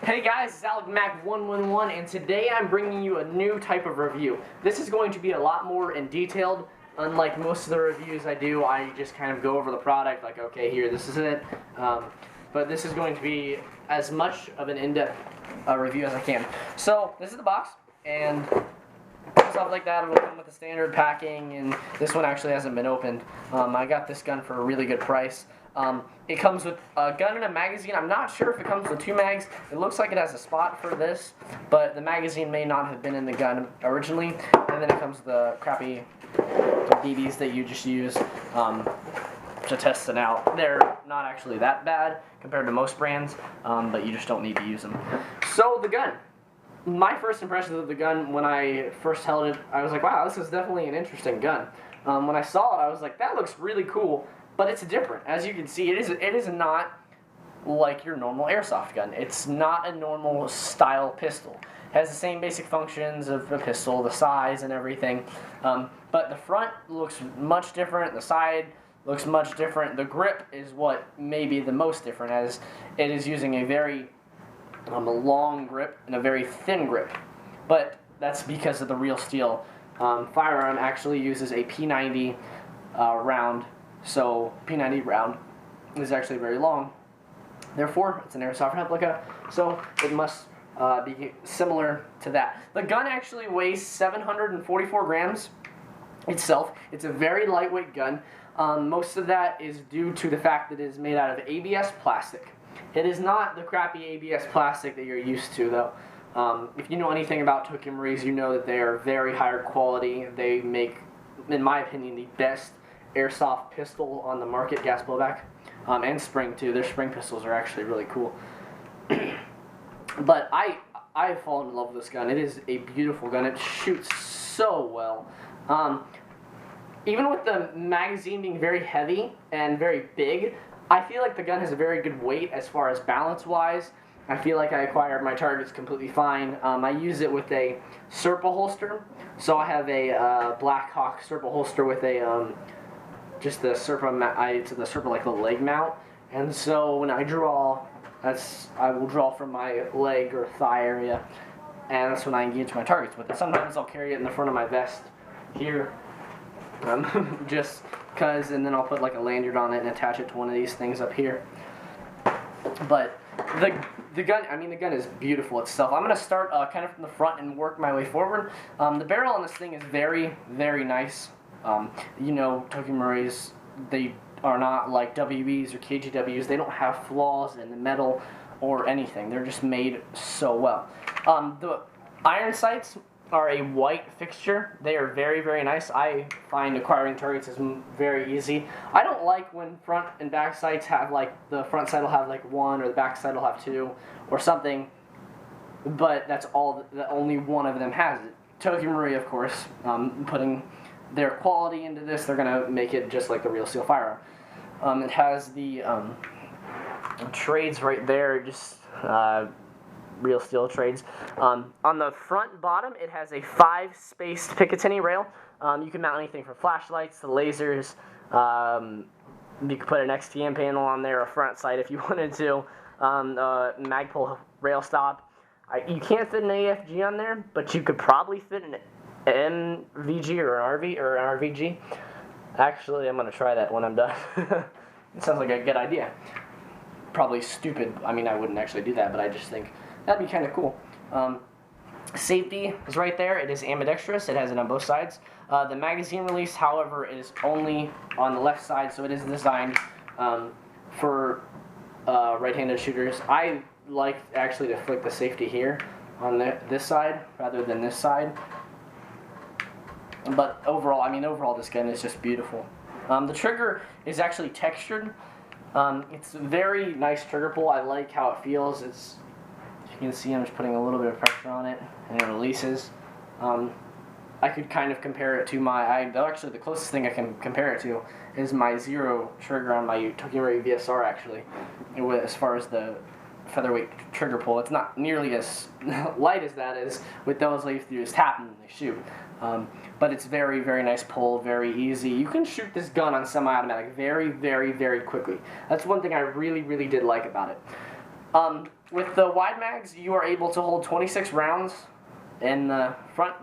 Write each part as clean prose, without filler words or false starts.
Hey guys, it's AlecMac111 and today I'm bringing you a new type of review. This is going to be a lot more in detailed. Unlike most of the reviews I do, I just kind of go over the product like, okay, here, this is it. But this is going to be as much of an in-depth review as I can. So, this is the box, and stuff like that. It'll come with the standard packing, and this one actually hasn't been opened. I got this gun for a really good price. It comes with a gun and a magazine. I'm not sure if it comes with 2 mags. It looks like it has a spot for this, but the magazine may not have been in the gun originally. And then it comes with the crappy BBs that you just use to test it out. They're not actually that bad compared to most brands, but you just don't need to use them. So the gun. My first impressions of the gun when I first held it, I was like, wow, this is definitely an interesting gun. When I saw it, I was like, that looks really cool. But it's different. As you can see, it is not like your normal airsoft gun. It's not a normal style pistol. It has the same basic functions of a pistol, the size and everything. But the front looks much different. The side looks much different. The grip is what may be the most different, as it is using a very long grip and a very thin grip. But that's because of the real steel. Firearm actually uses a P90 round. So P90 round is actually very long. Therefore, it's an airsoft replica, so it must be similar to that. The gun actually weighs 744 grams itself. It's a very lightweight gun. Most of that is due to the fact that it is made out of ABS plastic. It is not the crappy ABS plastic that you're used to, though. If you know anything about Tokyo Marui, you know that they are very higher quality. They make, in my opinion, the best airsoft pistol on the market, gas blowback, and spring too. Their spring pistols are actually really cool. But I've fallen in love with this gun. It is a beautiful gun. It shoots so well. Even with the magazine being very heavy and very big, I feel like the gun has a very good weight as far as balance wise. I feel like I acquired my targets completely fine. I use it with a Serpa holster. So I have a Black Hawk Serpa holster with a just the Serpa, the Serpa like the leg mount, and so when I draw, I will draw from my leg or thigh area, and that's when I engage my targets with it. Sometimes I'll carry it in the front of my vest here, just cause, and then I'll put like a lanyard on it and attach it to one of these things up here. But the gun, I mean, the gun is beautiful itself. I'm gonna start kind of from the front and work my way forward. The barrel on this thing is very, very nice. You know, Tokyo Marui's, they are not like WEs or KGWs. They don't have flaws in the metal or anything. They're just made so well. The iron sights are a white fixture. They are very, very nice. I find acquiring targets is very easy. I don't like when front and back sights have like, the front sight will have like 1 or the back sight will have 2 or something, but that's all, only one of them has it. Tokyo Marui, of course, putting their quality into this, they're going to make it just like the real steel firearm. It has the trades right there, just real steel trades. On the front and bottom, it has a 5-spaced Picatinny rail. You can mount anything from flashlights to lasers. You could put an XTM panel on there, a front sight if you wanted to. Magpul rail stop. You can't fit an AFG on there, but you could probably fit an MVG or an RV or an RVG. Actually, I'm gonna try that when I'm done. It sounds like a good idea. Probably stupid. I mean, I wouldn't actually do that, but I just think that'd be kind of cool. Safety is right there. It is ambidextrous. It has it on both sides. The magazine release, however, is only on the left side, so it is designed for right-handed shooters. I like actually to flick the safety here on this side rather than this side. But overall, I mean, overall this gun is just beautiful. The trigger is actually textured. It's a very nice trigger pull. I like how it feels. It's, as you can see, I'm just putting a little bit of pressure on it, and it releases. I could kind of compare it to my, actually the closest thing I can compare it to is my Zero trigger on my Tokyo Marui VSR, actually, as far as the featherweight trigger pull. It's not nearly as light as that is. With those, you just tap and they shoot. But it's very, very nice pull, very easy. You can shoot this gun on semi-automatic very, very, very quickly. That's one thing I really, really did like about it. with the wide mags, you are able to hold 26 rounds in the front.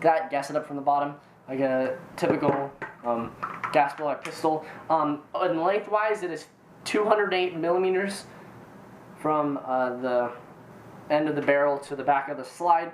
Gas it up from the bottom like a typical gas bullet pistol. And lengthwise, it is 208 millimeters from the end of the barrel to the back of the slide.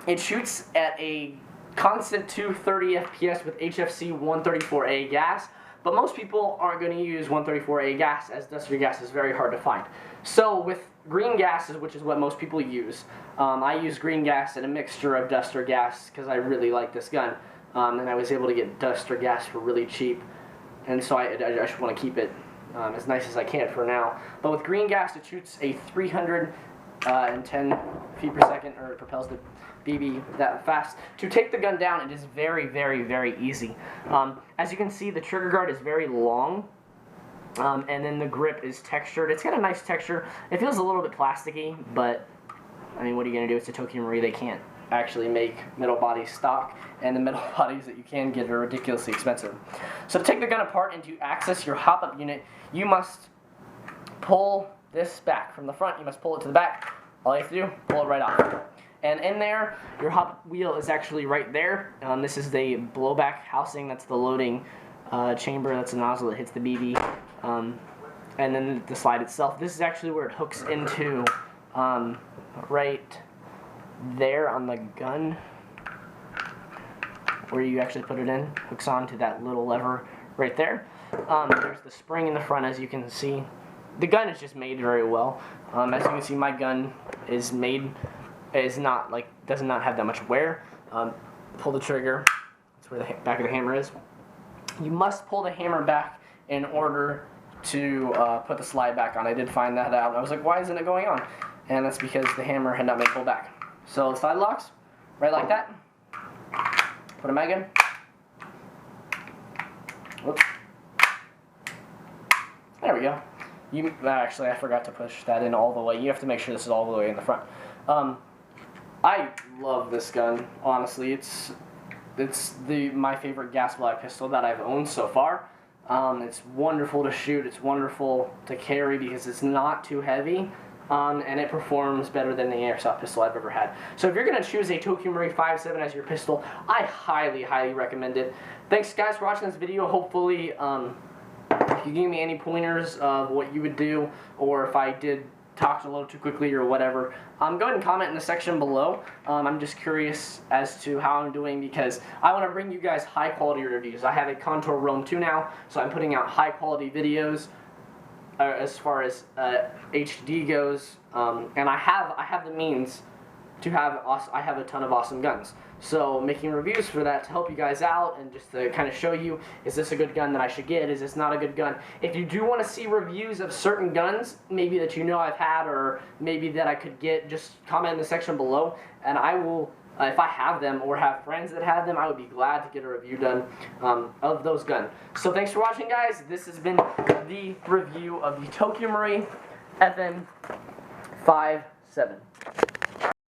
It shoots at a constant 230 FPS with HFC 134A gas, but most people aren't going to use 134A gas, as duster gas is very hard to find. So with green gases, which is what most people use, I use green gas and a mixture of duster gas because I really like this gun, and I was able to get duster gas for really cheap, and so I just want to keep it as nice as I can for now. But with green gas, it shoots a 310 feet per second, or it propels the BB that fast. To take the gun down, it is very, very, very easy. As you can see, the trigger guard is very long, and then the grip is textured. It's got a nice texture. It feels a little bit plasticky, but I mean, what are you going to do? It's a Tokyo Marui. They can't actually make metal bodies stock, and the metal bodies that you can get are ridiculously expensive. So to take the gun apart and to access your hop-up unit, you must pull this back from the front. You must pull it to the back. All you have to do, pull it right off. And in there, your hop wheel is actually right there. This is the blowback housing. That's the loading chamber. That's the nozzle that hits the BB. And then the slide itself. This is actually where it hooks into right there on the gun, where you actually put it in. Hooks onto that little lever right there. There's the spring in the front, as you can see. The gun is just made very well. As you can see, my gun is made. Does not have that much wear. Pull the trigger. That's where the back of the hammer is. You must pull the hammer back in order to put the slide back on. I did find that out. I was like, why isn't it going on? And that's because the hammer had not been pulled back. So the slide locks right like that. Put a mag in. Whoops. There we go. Actually, I forgot to push that in all the way. You have to make sure this is all the way in the front. I love this gun. Honestly, it's my favorite gas bullet pistol that I've owned so far. It's wonderful to shoot. It's wonderful to carry because it's not too heavy, and it performs better than the airsoft pistol I've ever had. So if you're gonna choose a Tokyo Marui 5.7 as your pistol, I highly, highly recommend it. Thanks, guys, for watching this video. Hopefully, if you gave me any pointers of what you would do, or if I did talked a little too quickly or whatever, go ahead and comment in the section below. I'm just curious as to how I'm doing because I want to bring you guys high quality reviews. I have a Contour Roam 2 now, so I'm putting out high quality videos as far as HD goes, and I have the means to have I have a ton of awesome guns. So making reviews for that to help you guys out and just to kind of show you, is this a good gun that I should get? Is this not a good gun? If you do want to see reviews of certain guns, maybe that you know I've had or maybe that I could get, just comment in the section below, and I will, if I have them or have friends that have them, I would be glad to get a review done of those guns. So thanks for watching, guys. This has been the review of the Tokyo Marui FN 5.7.